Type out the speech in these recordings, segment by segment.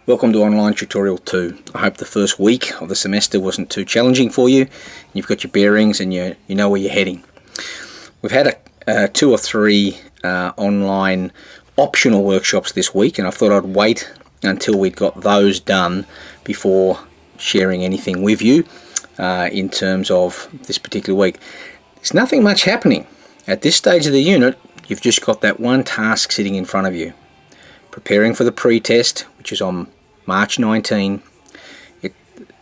Welcome to Online Tutorial 2. I hope the first week of the semester wasn't too challenging for you. You've got your bearings and you know where you're heading. We've had two or three online optional workshops this week, and I thought I'd wait until we'd got those done before sharing anything with you in terms of this particular week. There's nothing much happening. At this stage of the unit, you've just got that one task sitting in front of you. Preparing for the pre-test, which is on March 19.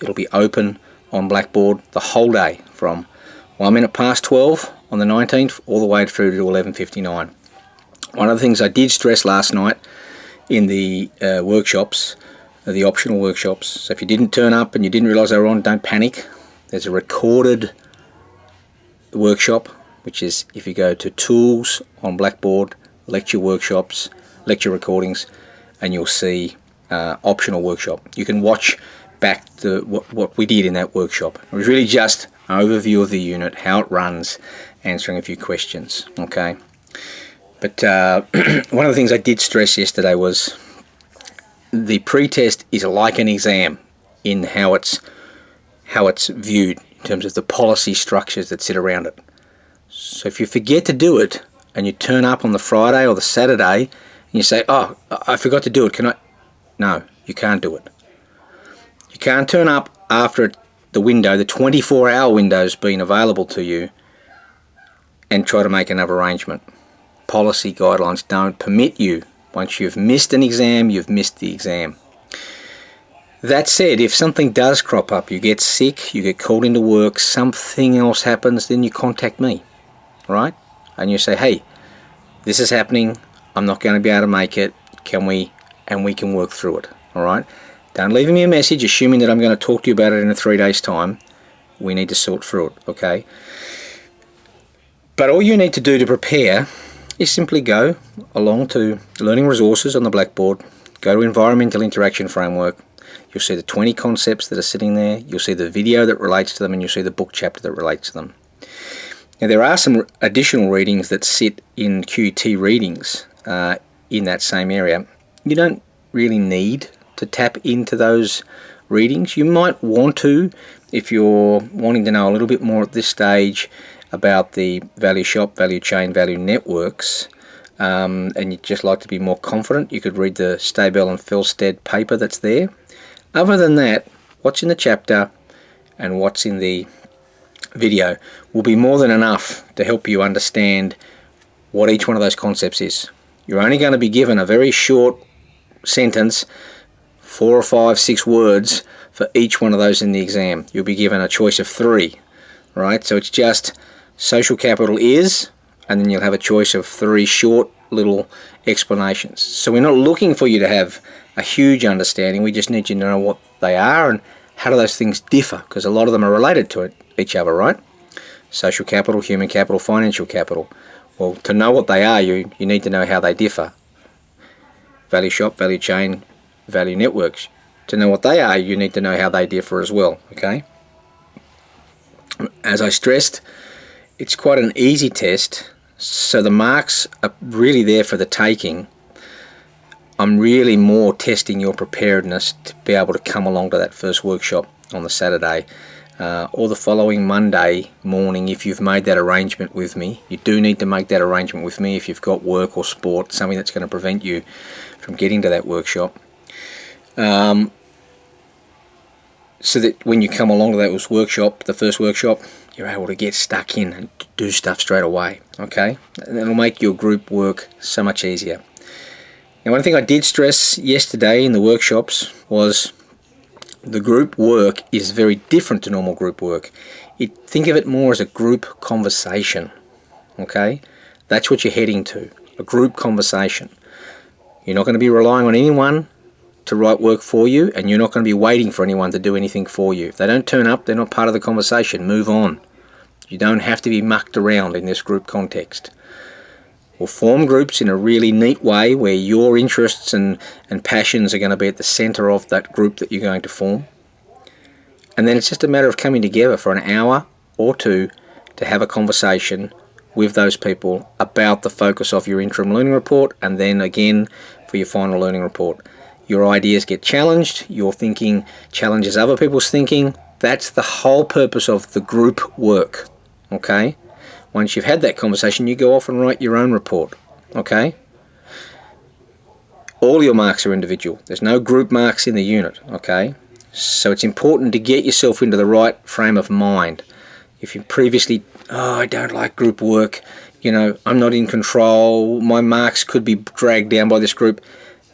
It'll be open on Blackboard the whole day from 1 minute past 12 on the 19th all the way through to 11:59. One of the things I did stress last night in the workshops, the optional workshops, so if you didn't turn up and you didn't realise they were on, don't panic. There's a recorded workshop, which is if you go to Tools on Blackboard, Lecture Workshops, Lecture Recordings, and you'll see optional workshop. You can watch back what we did in that workshop. It was really just an overview of the unit, how it runs, answering a few questions. Okay, but one of the things I did stress yesterday was the pre-test is like an exam in how it's viewed in terms of the policy structures that sit around it. So if you forget to do it and you turn up on the Friday or the Saturday and you say, oh, I forgot to do it, can I? No, you can't do it. You can't turn up after the window, the 24-hour window's been available to you, and try to make another arrangement. Policy guidelines don't permit you. Once you've missed an exam, you've missed the exam. That said, if something does crop up, you get sick, you get called into work, something else happens, then you contact me, right? And you say, hey, this is happening, I'm not going to be able to make it, can we? And we can work through it, all right? Don't leave me a message assuming that I'm going to talk to you about it in 3 days' time. We need to sort through it, okay? But all you need to do to prepare is simply go along to Learning Resources on the Blackboard, go to Environmental Interaction Framework. You'll see the 20 concepts that are sitting there. You'll see the video that relates to them, and you'll see the book chapter that relates to them. Now, there are some additional readings that sit in QT readings in that same area. You don't really need to tap into those readings. You might want to if you're wanting to know a little bit more at this stage about the value shop, value chain, value networks, and you'd just like to be more confident. You could read the Stabell and Felstead paper that's there. Other than that, what's in the chapter and what's in the video will be more than enough to help you understand what each one of those concepts is. You're only going to be given a very short sentence, 4 or 5, 6 words for each one of those in the exam. You'll be given a choice of 3, right? So it's just social capital is, and then you'll have a choice of 3 short little explanations. So we're not looking for you to have a huge understanding, we just need you to know what they are and how do those things differ, because a lot of them are related to each other, right? Social capital, human capital, financial capital. Well, to know what they are, you need to know how they differ. Value shop, value chain, value networks. To know what they are, you need to know how they differ as well, okay? As I stressed, it's quite an easy test, so the marks are really there for the taking. I'm really more testing your preparedness to be able to come along to that first workshop on the Saturday or the following Monday morning if you've made that arrangement with me. You do need to make that arrangement with me if you've got work or sport, something that's going to prevent you from getting to that workshop. So that when you come along to that workshop, the first workshop, you're able to get stuck in and do stuff straight away, okay? And it'll make your group work so much easier. Now, one thing I did stress yesterday in the workshops was the group work is very different to normal group work. Think of it more as a group conversation, okay? That's what you're heading to, a group conversation. You're not going to be relying on anyone to write work for you, and you're not going to be waiting for anyone to do anything for you. If they don't turn up, they're not part of the conversation. Move on. You don't have to be mucked around in this group context. We'll form groups in a really neat way where your interests and passions are going to be at the center of that group that you're going to form. And then it's just a matter of coming together for an hour or two to have a conversation with those people about the focus of your interim learning report, and then again for your final learning report. your ideas get challenged, your thinking challenges other people's thinking. That's the whole purpose of the group work, okay? Once you've had that conversation, you go off and write your own report, okay? All your marks are individual. There's no group marks in the unit, okay? So it's important to get yourself into the right frame of mind. If you previously, oh, I don't like group work, you know, I'm not in control, my marks could be dragged down by this group.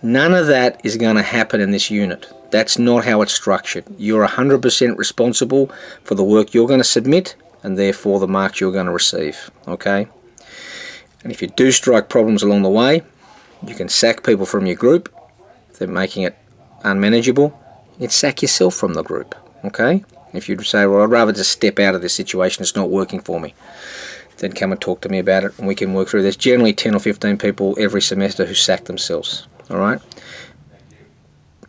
None of that is going to happen in this unit. That's not how it's structured. You're 100% responsible for the work you're going to submit and therefore the marks you're going to receive, okay? And if you do strike problems along the way, you can sack people from your group if they're making it unmanageable. You can sack yourself from the group, okay? If you say, well, I'd rather just step out of this situation, it's not working for me, then come and talk to me about it and we can work through. There's generally 10 or 15 people every semester who sack themselves, all right?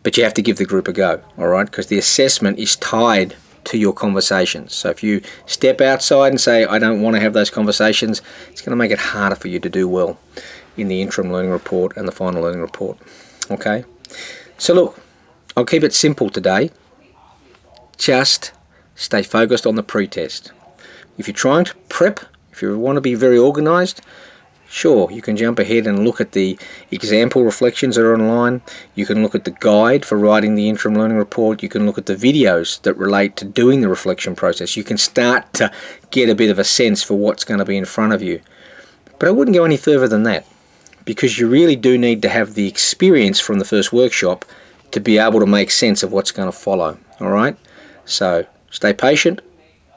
But you have to give the group a go, all right? Because the assessment is tied to your conversations. So if you step outside and say, I don't want to have those conversations, it's going to make it harder for you to do well in the interim learning report and the final learning report, okay? So look, I'll keep it simple today. Just stay focused on the pre-test. If you're trying to prep, if you want to be very organised, sure, you can jump ahead and look at the example reflections that are online. You can look at the guide for writing the interim learning report. You can look at the videos that relate to doing the reflection process. You can start to get a bit of a sense for what's going to be in front of you. But I wouldn't go any further than that, because you really do need to have the experience from the first workshop to be able to make sense of what's going to follow, all right? So stay patient.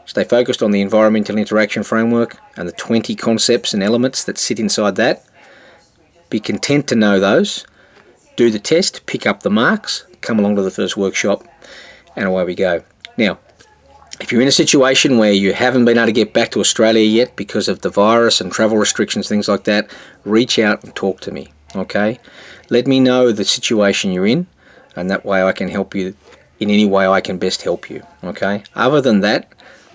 Stay focused on the environmental interaction framework and the 20 concepts and elements that sit inside that. Be content to know those. Do the test, pick up the marks, come along to the first workshop, and away we go. Now, if you're in a situation where you haven't been able to get back to Australia yet because of the virus and travel restrictions, things like that, reach out and talk to me, okay? Let me know the situation you're in, and that way I can help you in any way I can best help you, okay? Other than that,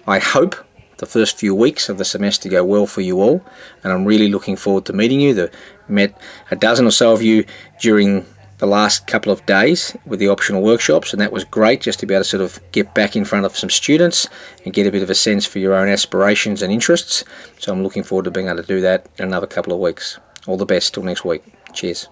I hope the first few weeks of the semester go well for you all, and I'm really looking forward to meeting you. I met a dozen or so of you during the last couple of days with the optional workshops, and that was great just to be able to sort of get back in front of some students and get a bit of a sense for your own aspirations and interests. So I'm looking forward to being able to do that in another couple of weeks. All the best till next week. Cheers.